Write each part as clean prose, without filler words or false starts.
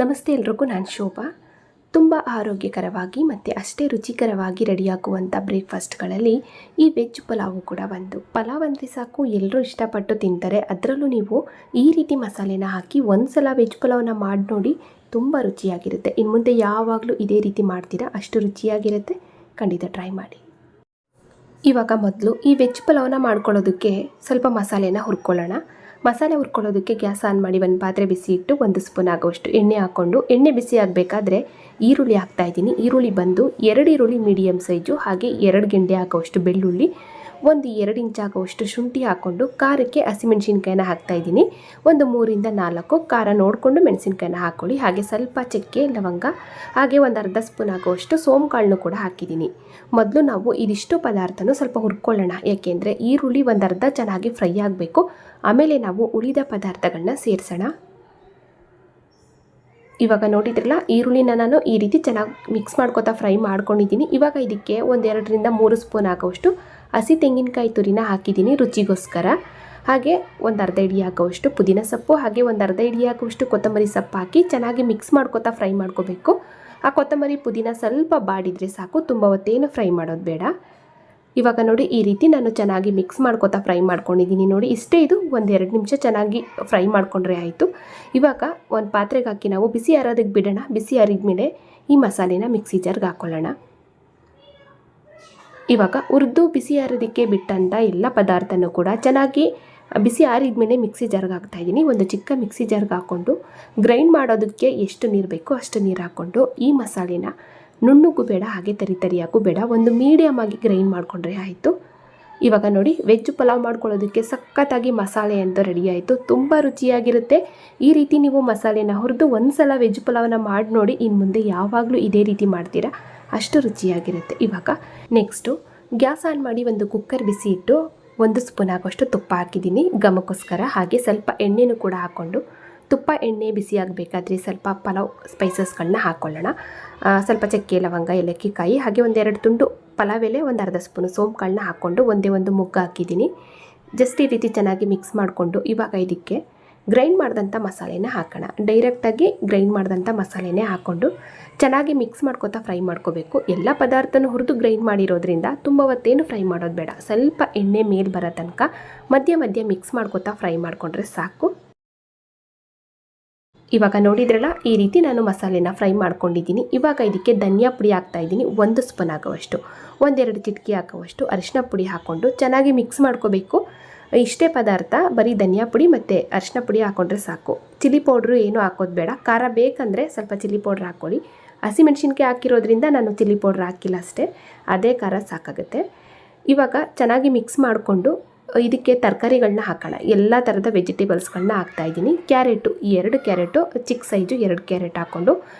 ನಮಸ್ತೆ ಎಲ್ರಿಗೂ, ನಾನು ಶೋಭಾ. ತುಂಬ ಆರೋಗ್ಯಕರವಾಗಿ ಮತ್ತು ಅಷ್ಟೇ ರುಚಿಕರವಾಗಿ ರೆಡಿಯಾಗುವಂಥ ಬ್ರೇಕ್ಫಾಸ್ಟ್ಗಳಲ್ಲಿ ಈ ವೆಜ್ ಪಲಾವು ಕೂಡ ಒಂದು. ಪಲಾವ್ ಅಂದರೆ ಸಾಕು, ಎಲ್ಲರೂ ಇಷ್ಟಪಟ್ಟು ತಿಂತಾರೆ. ಅದರಲ್ಲೂ ನೀವು ಈ ರೀತಿ ಮಸಾಲೆನ ಹಾಕಿ ಒಂದು ಸಲ ವೆಜ್ ಪಲಾವ್ನ ಮಾಡಿ ನೋಡಿ, ತುಂಬ ರುಚಿಯಾಗಿರುತ್ತೆ. ಇನ್ನು ಮುಂದೆ ಯಾವಾಗಲೂ ಇದೇ ರೀತಿ ಮಾಡ್ತೀರಾ, ಅಷ್ಟು ರುಚಿಯಾಗಿರುತ್ತೆ. ಖಂಡಿತ ಟ್ರೈ ಮಾಡಿ. ಇವಾಗ ಮೊದಲು ಈ ವೆಜ್ ಪಲಾವ್ನ ಮಾಡ್ಕೊಳ್ಳೋದಕ್ಕೆ ಸ್ವಲ್ಪ ಮಸಾಲೆನ ಹುರ್ಕೊಳ್ಳೋಣ. ಮಸಾಲೆ ಹುರ್ಕೊಳ್ಳೋದಕ್ಕೆ ಗ್ಯಾಸ್ ಆನ್ ಮಾಡಿ ಒಂದು ಪಾತ್ರೆ ಬಿಸಿ ಇಟ್ಟು 1 ಸ್ಪೂನ್ ಆಗುವಷ್ಟು ಎಣ್ಣೆ ಹಾಕ್ಕೊಂಡು, ಎಣ್ಣೆ ಬಿಸಿ ಆಗಬೇಕಾದ್ರೆ ಈರುಳ್ಳಿ ಹಾಕ್ತಾಯಿದ್ದೀನಿ. ಈರುಳ್ಳಿ ಬಂದು 2 ಈರುಳ್ಳಿ ಮೀಡಿಯಮ್ ಸೈಜು, ಹಾಗೆ 2 ಗೆಂಡೆ ಹಾಕೋವಷ್ಟು ಬೆಳ್ಳುಳ್ಳಿ, 1-2 ಇಂಚ್ ಆಗುವಷ್ಟು ಶುಂಠಿ ಹಾಕ್ಕೊಂಡು, ಖಾರಕ್ಕೆ ಹಸಿಮೆಣಸಿನ್ಕಾಯಿನ ಹಾಕ್ತಾಯಿದ್ದೀನಿ. 3 ಇಂದ 4 ಖಾರ ನೋಡಿಕೊಂಡು ಮೆಣಸಿನ್ಕಾಯಿನ ಹಾಕ್ಕೊಳ್ಳಿ. ಹಾಗೆ ಸ್ವಲ್ಪ ಚಕ್ಕೆ, ಲವಂಗ, ಹಾಗೆ ಒಂದು ಅರ್ಧ ಸ್ಪೂನ್ ಆಗುವಷ್ಟು ಸೋಂಕಾಳನ್ನು ಕೂಡ ಹಾಕಿದ್ದೀನಿ. ಮೊದಲು ನಾವು ಇದಿಷ್ಟು ಪದಾರ್ಥನೂ ಸ್ವಲ್ಪ ಹುರ್ಕೊಳ್ಳೋಣ, ಯಾಕೆಂದರೆ ಈರುಳ್ಳಿ ಒಂದು ಅರ್ಧ ಚೆನ್ನಾಗಿ ಫ್ರೈ ಆಗಬೇಕು. ಆಮೇಲೆ ನಾವು ಉಳಿದ ಪದಾರ್ಥಗಳನ್ನ ಸೇರಿಸೋಣ. ಇವಾಗ ನೋಡಿದ್ರಲ್ಲ, ಈರುಳ್ಳಿನ ನಾನು ಈ ರೀತಿ ಚೆನ್ನಾಗಿ ಮಿಕ್ಸ್ ಮಾಡ್ಕೊತಾ ಫ್ರೈ ಮಾಡ್ಕೊಂಡಿದ್ದೀನಿ. ಇವಾಗ ಇದಕ್ಕೆ 2-3 ಸ್ಪೂನ್ ಆಗೋವಷ್ಟು ಹಸಿ ತೆಂಗಿನಕಾಯಿ ತುರಿನ ಹಾಕಿದ್ದೀನಿ ರುಚಿಗೋಸ್ಕರ. ಹಾಗೆ ಒಂದು ಅರ್ಧ ಹಿಡಿ ಹಾಕೋವಷ್ಟು ಪುದೀನ ಸೊಪ್ಪು, ಹಾಗೆ ಒಂದು ಅರ್ಧ ಹಿಡಿ ಹಾಕೋವಷ್ಟು ಕೊತ್ತಂಬರಿ ಸೊಪ್ಪು ಹಾಕಿ ಚೆನ್ನಾಗಿ ಮಿಕ್ಸ್ ಮಾಡ್ಕೊತಾ ಫ್ರೈ ಮಾಡ್ಕೋಬೇಕು. ಆ ಕೊತ್ತಂಬರಿ ಪುದೀನ ಸ್ವಲ್ಪ ಬಾಡಿದರೆ ಸಾಕು, ತುಂಬ ಹೊತ್ತೇನು ಫ್ರೈ ಮಾಡೋದು ಬೇಡ. ಇವಾಗ ನೋಡಿ, ಈ ರೀತಿ ನಾನು ಚೆನ್ನಾಗಿ ಮಿಕ್ಸ್ ಮಾಡ್ಕೊತಾ ಫ್ರೈ ಮಾಡ್ಕೊಂಡಿದ್ದೀನಿ. ನೋಡಿ ಇಷ್ಟೇ, ಇದು 1-2 ನಿಮಿಷ ಚೆನ್ನಾಗಿ ಫ್ರೈ ಮಾಡ್ಕೊಂಡ್ರೆ ಆಯಿತು. ಇವಾಗ ಒಂದು ಪಾತ್ರೆಗೆ ಹಾಕಿ ನಾವು ಬಿಸಿ ಆರೋದಕ್ಕೆ ಬಿಡೋಣ. ಬಿಸಿ ಆರಿದ್ಮೇಲೆ ಈ ಮಸಾಲೆನ ಮಿಕ್ಸಿ ಜಾರ್ಗೆ ಹಾಕ್ಕೊಳ್ಳೋಣ. ಇವಾಗ ಹುರಿದು ಬಿಸಿ ಆರೋದಕ್ಕೆ ಬಿಟ್ಟಂಥ ಎಲ್ಲ ಪದಾರ್ಥನೂ ಕೂಡ ಚೆನ್ನಾಗಿ ಬಿಸಿ ಆರಿದ್ಮೇಲೆ ಮಿಕ್ಸಿ ಜಾರ್ಗೆ ಹಾಕ್ತಾಯಿದ್ದೀನಿ. ಒಂದು ಚಿಕ್ಕ ಮಿಕ್ಸಿ ಜಾರ್ಗೆ ಹಾಕ್ಕೊಂಡು ಗ್ರೈಂಡ್ ಮಾಡೋದಕ್ಕೆ ಎಷ್ಟು ನೀರು ಬೇಕೋ ಅಷ್ಟು ನೀರು ಹಾಕ್ಕೊಂಡು, ಈ ಮಸಾಲೆನ ನುಣ್ಣಗೂ ಬೇಡ ಹಾಗೆ ತರಿಯಾಗೂ ಬೇಡ, ಒಂದು ಮೀಡಿಯಮ್ ಆಗಿ ಗ್ರೈಂಡ್ ಮಾಡಿಕೊಂಡ್ರೆ ಆಯಿತು. ಇವಾಗ ನೋಡಿ, ವೆಜ್ ಪಲಾವ್ ಮಾಡ್ಕೊಳ್ಳೋದಕ್ಕೆ ಸಖತ್ತಾಗಿ ಮಸಾಲೆ ಅಂತ ರೆಡಿ ಆಯಿತು. ತುಂಬ ರುಚಿಯಾಗಿರುತ್ತೆ. ಈ ರೀತಿ ನೀವು ಮಸಾಲೆನ ಹುರಿದು ಒಂದು ಸಲ ವೆಜ್ ಪಲಾವ್ನ ಮಾಡಿ ನೋಡಿ, ಇನ್ನು ಮುಂದೆ ಯಾವಾಗಲೂ ಇದೇ ರೀತಿ ಮಾಡ್ತೀರಾ, ಅಷ್ಟು ರುಚಿಯಾಗಿರುತ್ತೆ. ಇವಾಗ ನೆಕ್ಸ್ಟು ಗ್ಯಾಸ್ ಆನ್ ಮಾಡಿ ಒಂದು ಕುಕ್ಕರ್ ಬಿಸಿ ಇಟ್ಟು 1 ಸ್ಪೂನ್ ಆಗೋಷ್ಟು ತುಪ್ಪ ಹಾಕಿದ್ದೀನಿ ಘಮಕ್ಕೋಸ್ಕರ. ಹಾಗೆ ಸ್ವಲ್ಪ ಎಣ್ಣೆನೂ ಕೂಡ ಹಾಕ್ಕೊಂಡು, ತುಪ್ಪ ಎಣ್ಣೆ ಬಿಸಿ ಆಗಬೇಕಾದ್ರೆ ಸ್ವಲ್ಪ ಪಲಾವ್ ಸ್ಪೈಸಸ್ಗಳನ್ನ ಹಾಕ್ಕೊಳ್ಳೋಣ. ಸ್ವಲ್ಪ ಚಕ್ಕೆ, ಲವಂಗ, ಏಲಕ್ಕಿ ಕಾಯಿ, ಹಾಗೆ 1-2 ತುಂಡು ಪಲಾವ್ ಎಲೆ, ಒಂದು ಅರ್ಧ ಸ್ಪೂನು ಸೋಂಪುಗಳನ್ನ ಹಾಕ್ಕೊಂಡು ಒಂದು ಮುಗ್ಗು ಹಾಕಿದ್ದೀನಿ. ಜಸ್ಟ್ ಈ ರೀತಿ ಚೆನ್ನಾಗಿ ಮಿಕ್ಸ್ ಮಾಡಿಕೊಂಡು, ಇವಾಗ ಇದಕ್ಕೆ ಗ್ರೈಂಡ್ ಮಾಡಿದಂಥ ಮಸಾಲೆನ ಹಾಕೋಣ. ಡೈರೆಕ್ಟಾಗಿ ಗ್ರೈಂಡ್ ಮಾಡಿದಂಥ ಮಸಾಲೆನೇ ಹಾಕ್ಕೊಂಡು ಚೆನ್ನಾಗಿ ಮಿಕ್ಸ್ ಮಾಡ್ಕೊತಾ ಫ್ರೈ ಮಾಡ್ಕೋಬೇಕು. ಎಲ್ಲ ಪದಾರ್ಥನೂ ಹುರಿದು ಗ್ರೈಂಡ್ ಮಾಡಿರೋದ್ರಿಂದ ತುಂಬ ಹೊತ್ತೇನು ಫ್ರೈ ಮಾಡೋದು ಬೇಡ. ಸ್ವಲ್ಪ ಎಣ್ಣೆ ಮೇಲೆ ಬರೋ ತನಕ ಮಧ್ಯ ಮಿಕ್ಸ್ ಮಾಡ್ಕೊತಾ ಫ್ರೈ ಮಾಡಿಕೊಂಡ್ರೆ ಸಾಕು. ಇವಾಗ ನೋಡಿದ್ರಲ್ಲ, ಈ ರೀತಿ ನಾನು ಮಸಾಲೆನ ಫ್ರೈ ಮಾಡ್ಕೊಂಡಿದ್ದೀನಿ. ಇವಾಗ ಇದಕ್ಕೆ ಧನಿಯಾ ಪುಡಿ ಹಾಕ್ತಾಯಿದ್ದೀನಿ 1 ಸ್ಪೂನ್ ಆಗೋವಷ್ಟು, 1-2 ಚಿಟಿಕೆ ಹಾಕೋವಷ್ಟು ಅರಿಶಿನ ಪುಡಿ ಹಾಕ್ಕೊಂಡು ಚೆನ್ನಾಗಿ ಮಿಕ್ಸ್ ಮಾಡ್ಕೋಬೇಕು. ಇಷ್ಟೇ ಪದಾರ್ಥ, ಬರೀ ಧನಿಯಾ ಪುಡಿ ಮತ್ತು ಅರಿಶಿನ ಪುಡಿ ಹಾಕ್ಕೊಂಡ್ರೆ ಸಾಕು. ಚಿಲ್ಲಿ ಪೌಡ್ರು ಏನೂ ಹಾಕೋದು ಬೇಡ. ಖಾರ ಬೇಕಂದರೆ ಸ್ವಲ್ಪ ಚಿಲ್ಲಿ ಪೌಡ್ರ್ ಹಾಕ್ಕೊಳ್ಳಿ. ಹಸಿಮೆಣ್ಸಿನ್ಕಾಯಿ ಹಾಕಿರೋದ್ರಿಂದ ನಾನು ಚಿಲ್ಲಿ ಪೌಡ್ರ್ ಹಾಕಿಲ್ಲ ಅಷ್ಟೇ, ಅದೇ ಖಾರ ಸಾಕಾಗುತ್ತೆ. ಇವಾಗ ಚೆನ್ನಾಗಿ ಮಿಕ್ಸ್ ಮಾಡಿಕೊಂಡು ಇದಕ್ಕೆ ತರಕಾರಿಗಳನ್ನ ಹಾಕೋಣ. ಎಲ್ಲ ಥರದ ವೆಜಿಟೇಬಲ್ಸ್ಗಳನ್ನ ಹಾಕ್ತಾಯಿದ್ದೀನಿ. ಕ್ಯಾರೆಟು 2 ಕ್ಯಾರೆಟು, ಚಿಕ್ಕ ಸೈಜು 2 ಕ್ಯಾರೆಟ್ ಹಾಕ್ಕೊಂಡು,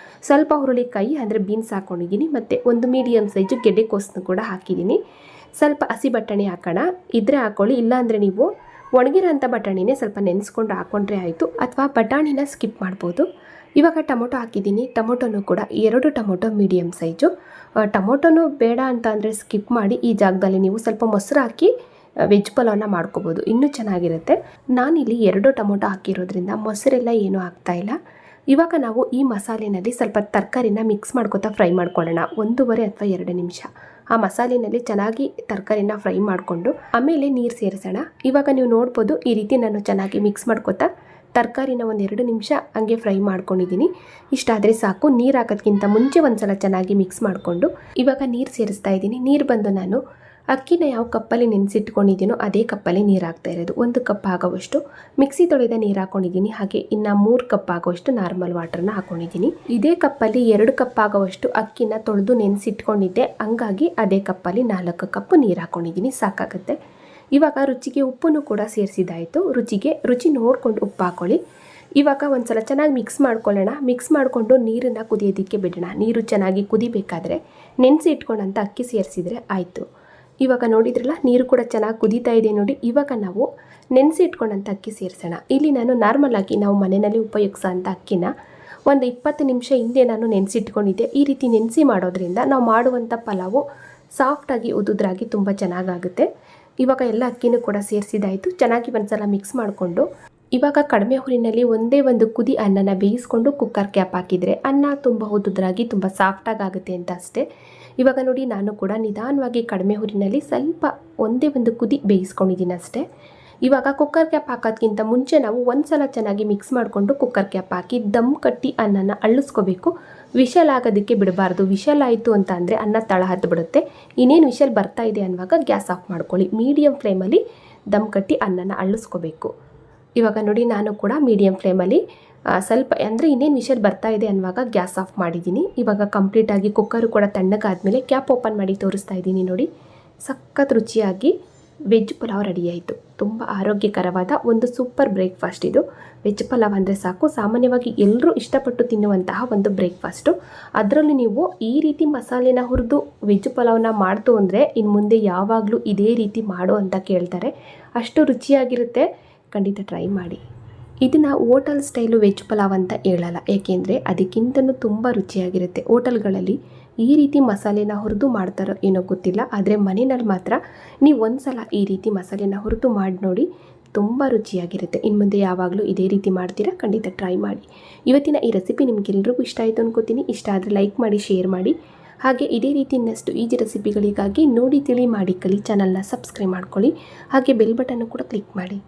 ಸ್ವಲ್ಪ ಹುರುಳಿಕಾಯಿ ಅಂದರೆ ಬೀನ್ಸ್ ಹಾಕ್ಕೊಂಡಿದ್ದೀನಿ, ಮತ್ತು ಒಂದು ಮೀಡಿಯಮ್ ಸೈಜು ಗೆಡ್ಡೆಕೋಸನ್ನು ಕೂಡ ಹಾಕಿದ್ದೀನಿ. ಸ್ವಲ್ಪ ಹಸಿ ಬಟಾಣಿ ಹಾಕೋಣ, ಇದ್ರೆ ಹಾಕ್ಕೊಳ್ಳಿ, ಇಲ್ಲಾಂದರೆ ನೀವು ಒಣಗಿರೋಂಥ ಬಟಾಣಿನೇ ಸ್ವಲ್ಪ ನೆನೆಸ್ಕೊಂಡು ಹಾಕ್ಕೊಂಡ್ರೆ ಆಯಿತು, ಅಥವಾ ಬಟಾಣಿನ ಸ್ಕಿಪ್ ಮಾಡ್ಬೋದು. ಇವಾಗ ಟೊಮೊಟೊ ಹಾಕಿದ್ದೀನಿ. ಟೊಮೊಟೊನೂ ಕೂಡ 2 ಟೊಮೊಟೊ ಮೀಡಿಯಮ್ ಸೈಜು. ಟೊಮೊಟೊನೂ ಬೇಡ ಅಂತ ಅಂದರೆ ಸ್ಕಿಪ್ ಮಾಡಿ. ಈ ಜಾಗದಲ್ಲಿ ನೀವು ಸ್ವಲ್ಪ ಮೊಸರು ಹಾಕಿ ವೆಜ್ ಪಲಾವ್ನ ಮಾಡ್ಕೋಬೋದು, ಇನ್ನೂ ಚೆನ್ನಾಗಿರುತ್ತೆ. ನಾನಿಲ್ಲಿ 2 ಟೊಮೊಟೊ ಹಾಕಿರೋದ್ರಿಂದ ಮೊಸರೆಲ್ಲ ಏನೂ ಹಾಕ್ತಾಯಿಲ್ಲ. ಇವಾಗ ನಾವು ಈ ಮಸಾಲೆನಲ್ಲಿ ಸ್ವಲ್ಪ ತರಕಾರಿನ ಮಿಕ್ಸ್ ಮಾಡ್ಕೊತಾ ಫ್ರೈ ಮಾಡ್ಕೊಳ್ಳೋಣ. 1-1.5 ಅಥವಾ 2 ನಿಮಿಷ ಆ ಮಸಾಲೆನಲ್ಲಿ ಚೆನ್ನಾಗಿ ತರಕಾರಿನ ಫ್ರೈ ಮಾಡಿಕೊಂಡು ಆಮೇಲೆ ನೀರು ಸೇರಿಸೋಣ. ಇವಾಗ ನೀವು ನೋಡ್ಬೋದು, ಈ ರೀತಿ ನಾನು ಚೆನ್ನಾಗಿ ಮಿಕ್ಸ್ ಮಾಡ್ಕೊತಾ ತರಕಾರಿನ 1-2 ನಿಮಿಷ ಹಂಗೆ ಫ್ರೈ ಮಾಡ್ಕೊಂಡಿದ್ದೀನಿ. ಇಷ್ಟಾದರೆ ಸಾಕು. ನೀರು ಹಾಕೋದಕ್ಕಿಂತ ಮುಂಚೆ ಒಂದು ಸಲ ಚೆನ್ನಾಗಿ ಮಿಕ್ಸ್ ಮಾಡಿಕೊಂಡು ಇವಾಗ ನೀರು ಸೇರಿಸ್ತಾ ಇದ್ದೀನಿ. ನೀರು ಬಂದು ನಾನು ಅಕ್ಕಿನ ಯಾವ ಕಪ್ಪಲ್ಲಿ ನೆನೆಸಿಟ್ಕೊಂಡಿದ್ದೀನೋ ಅದೇ ಕಪ್ಪಲ್ಲಿ ನೀರು ಹಾಕ್ತಾ ಇರೋದು. 1 ಕಪ್ ಆಗೋವಷ್ಟು ಮಿಕ್ಸಿ ತೊಳೆದ ನೀರು ಹಾಕ್ಕೊಂಡಿದ್ದೀನಿ. ಹಾಗೆ ಇನ್ನು 3 ಕಪ್ ಆಗೋವಷ್ಟು ನಾರ್ಮಲ್ ವಾಟರ್ನ ಹಾಕ್ಕೊಂಡಿದ್ದೀನಿ. ಇದೇ ಕಪ್ಪಲ್ಲಿ 2 ಕಪ್ ಆಗೋವಷ್ಟು ಅಕ್ಕಿನ ತೊಳೆದು ನೆನೆಸಿಟ್ಕೊಂಡಿದ್ದೆ, ಹಂಗಾಗಿ ಅದೇ ಕಪ್ಪಲ್ಲಿ 4 ಕಪ್ ನೀರು ಹಾಕ್ಕೊಂಡಿದ್ದೀನಿ, ಸಾಕಾಗುತ್ತೆ. ಇವಾಗ ರುಚಿಗೆ ಉಪ್ಪನ್ನು ಕೂಡ ಸೇರಿಸಿದಾಯಿತು. ರುಚಿ ನೋಡಿಕೊಂಡು ಉಪ್ಪು ಹಾಕ್ಕೊಳ್ಳಿ. ಇವಾಗ ಒಂದು ಸಲ ಚೆನ್ನಾಗಿ ಮಿಕ್ಸ್ ಮಾಡ್ಕೊಳ್ಳೋಣ. ಮಿಕ್ಸ್ ಮಾಡಿಕೊಂಡು ನೀರನ್ನು ಕುದಿಯೋದಕ್ಕೆ ಬಿಡೋಣ. ನೀರು ಚೆನ್ನಾಗಿ ಕುದಿಬೇಕಾದ್ರೆ ನೆನೆಸಿ ಇಟ್ಕೊಂಡಂಥ ಅಕ್ಕಿ ಸೇರಿಸಿದರೆ ಆಯಿತು. ಇವಾಗ ನೋಡಿದ್ರಲ್ಲ, ನೀರು ಕೂಡ ಚೆನ್ನಾಗಿ ಕುದೀತಾ ಇದೆ ನೋಡಿ. ಇವಾಗ ನಾವು ನೆನೆಸಿ ಇಟ್ಕೊಂಡಂಥ ಅಕ್ಕಿ ಸೇರಿಸೋಣ. ಇಲ್ಲಿ ನಾನು ನಾರ್ಮಲಾಗಿ ನಾವು ಮನೆಯಲ್ಲಿ ಉಪಯೋಗಿಸೋ ಅಂಥ ಅಕ್ಕಿನ ಒಂದು 20 ನಿಮಿಷ ಹಿಂದೆ ನಾನು ನೆನೆಸಿಟ್ಕೊಂಡಿದ್ದೆ. ಈ ರೀತಿ ನೆನೆಸಿ ಮಾಡೋದ್ರಿಂದ ನಾವು ಮಾಡುವಂಥ ಪಲಾವು ಸಾಫ್ಟಾಗಿ ಉದುದ್ರಾಗಿ ತುಂಬ ಚೆನ್ನಾಗಾಗುತ್ತೆ. ಇವಾಗ ಎಲ್ಲ ಅಕ್ಕಿನೂ ಕೂಡ ಸೇರಿಸಿದಾಯಿತು. ಚೆನ್ನಾಗಿ ಒಂದ್ಸಲ ಮಿಕ್ಸ್ ಮಾಡಿಕೊಂಡು ಇವಾಗ ಕಡಿಮೆ ಹುರಿನಲ್ಲಿ ಒಂದೇ ಒಂದು ಕುದಿ ಅನ್ನನ ಬೇಯಿಸ್ಕೊಂಡು ಕುಕ್ಕರ್ ಕ್ಯಾಪ್ ಹಾಕಿದರೆ ಅನ್ನ ತುಂಬ ಉದುದ್ರಾಗಿ ತುಂಬ ಸಾಫ್ಟಾಗಿ ಆಗುತ್ತೆ ಅಂತ ಅಷ್ಟೇ. ಇವಾಗ ನೋಡಿ ನಾನು ಕೂಡ ನಿಧಾನವಾಗಿ ಕಡಿಮೆ ಹುರಿನಲ್ಲಿ ಸ್ವಲ್ಪ ಒಂದೇ ಒಂದು ಕುದಿ ಬೇಯಿಸ್ಕೊಂಡಿದ್ದೀನಿ ಅಷ್ಟೇ. ಇವಾಗ ಕುಕ್ಕರ್ ಕ್ಯಾಪ್ ಹಾಕೋದ್ಕಿಂತ ಮುಂಚೆ ನಾವು ಒಂದು ಸಲ ಚೆನ್ನಾಗಿ ಮಿಕ್ಸ್ ಮಾಡಿಕೊಂಡು ಕುಕ್ಕರ್ ಕ್ಯಾಪ್ ಹಾಕಿ ದಮ್ ಕಟ್ಟಿ ಅನ್ನನ ಅಳ್ಳಿಸ್ಕೋಬೇಕು. ವಿಷಲ್ ಆಗೋದಕ್ಕೆ ಬಿಡಬಾರ್ದು. ವಿಷಲ್ ಆಯಿತು ಅಂತ ಅಂದರೆ ಅನ್ನ ತಳ ಹತ್ತು ಬಿಡುತ್ತೆ. ಇನ್ನೇನು ವಿಷಲ್ ಬರ್ತಾ ಇದೆ ಅನ್ನುವಾಗ ಗ್ಯಾಸ್ ಆಫ್ ಮಾಡ್ಕೊಳ್ಳಿ. ಮೀಡಿಯಮ್ ಫ್ಲೇಮಲ್ಲಿ ದಮ್ ಕಟ್ಟಿ ಅನ್ನನ ಅಳ್ಳಿಸ್ಕೋಬೇಕು. ಇವಾಗ ನೋಡಿ ನಾನು ಕೂಡ ಮೀಡಿಯಮ್ ಫ್ಲೇಮಲ್ಲಿ ಸ್ವಲ್ಪ ಅಂದರೆ ಇನ್ನೇನು ವಿಷಲ್ ಬರ್ತಾ ಇದೆ ಅನ್ನುವಾಗ ಗ್ಯಾಸ್ ಆಫ್ ಮಾಡಿದ್ದೀನಿ. ಇವಾಗ ಕಂಪ್ಲೀಟಾಗಿ ಕುಕ್ಕರು ಕೂಡ ತಣ್ಣಗಾದ್ಮೇಲೆ ಕ್ಯಾಪ್ ಓಪನ್ ಮಾಡಿ ತೋರಿಸ್ತಾ ಇದ್ದೀನಿ ನೋಡಿ. ಸಖತ್ ರುಚಿಯಾಗಿ ವೆಜ್ ಪಲಾವ್ ರೆಡಿ ಆಯಿತು. ತುಂಬ ಆರೋಗ್ಯಕರವಾದ ಒಂದು ಸೂಪರ್ ಬ್ರೇಕ್ಫಾಸ್ಟ್ ಇದು. ವೆಜ್ ಪಲಾವ್ ಅಂದರೆ ಸಾಕು, ಸಾಮಾನ್ಯವಾಗಿ ಎಲ್ಲರೂ ಇಷ್ಟಪಟ್ಟು ತಿನ್ನುವಂತಹ ಒಂದು ಬ್ರೇಕ್ಫಾಸ್ಟು. ಅದರಲ್ಲೂ ನೀವು ಈ ರೀತಿ ಮಸಾಲೆನ ಹುರಿದು ವೆಜ್ ಪಲಾವ್ನ ಮಾಡ್ತು ಅಂದರೆ ಇನ್ನು ಮುಂದೆ ಯಾವಾಗಲೂ ಇದೇ ರೀತಿ ಮಾಡು ಅಂತ ಕೇಳ್ತಾರೆ. ಅಷ್ಟು ರುಚಿಯಾಗಿರುತ್ತೆ. ಖಂಡಿತ ಟ್ರೈ ಮಾಡಿ. ಇದನ್ನು ಹೋಟೆಲ್ ಸ್ಟೈಲು ವೆಜ್ ಪಲಾವ್ ಅಂತ ಹೇಳಲ್ಲ, ಏಕೆಂದರೆ ಅದಕ್ಕಿಂತಲೂ ತುಂಬ ರುಚಿಯಾಗಿರುತ್ತೆ. ಹೋಟೆಲ್ಗಳಲ್ಲಿ ಈ ರೀತಿ ಮಸಾಲೆನ ಹುರಿದು ಮಾಡ್ತಾರೋ ಏನೋ ಗೊತ್ತಿಲ್ಲ, ಆದರೆ ಮನೆಯಲ್ಲಿ ಮಾತ್ರ ನೀವು ಒಂದು ಸಲ ಈ ರೀತಿ ಮಸಾಲೆನ ಹುರಿದು ಮಾಡಿ ನೋಡಿ, ತುಂಬ ರುಚಿಯಾಗಿರುತ್ತೆ. ಇನ್ನು ಮುಂದೆ ಯಾವಾಗಲೂ ಇದೇ ರೀತಿ ಮಾಡ್ತೀರಾ, ಖಂಡಿತ ಟ್ರೈ ಮಾಡಿ. ಇವತ್ತಿನ ಈ ರೆಸಿಪಿ ನಿಮಗೆಲ್ರಿಗೂ ಇಷ್ಟ ಆಯಿತು ಅನ್ಕೋತೀನಿ. ಇಷ್ಟ ಆದರೆ ಲೈಕ್ ಮಾಡಿ, ಶೇರ್ ಮಾಡಿ. ಹಾಗೆ ಇದೇ ರೀತಿ ಇನ್ನಷ್ಟು ಈಜಿ ರೆಸಿಪಿಗಳಿಗಾಗಿ ನೋಡಿ ತಿಳಿ ಮಾಡಿ ಕಲಿ ಚಾನಲ್ನ ಸಬ್ಸ್ಕ್ರೈಬ್ ಮಾಡ್ಕೊಳ್ಳಿ. ಹಾಗೆ ಬೆಲ್ ಬಟನ್ನು ಕೂಡ ಕ್ಲಿಕ್ ಮಾಡಿ.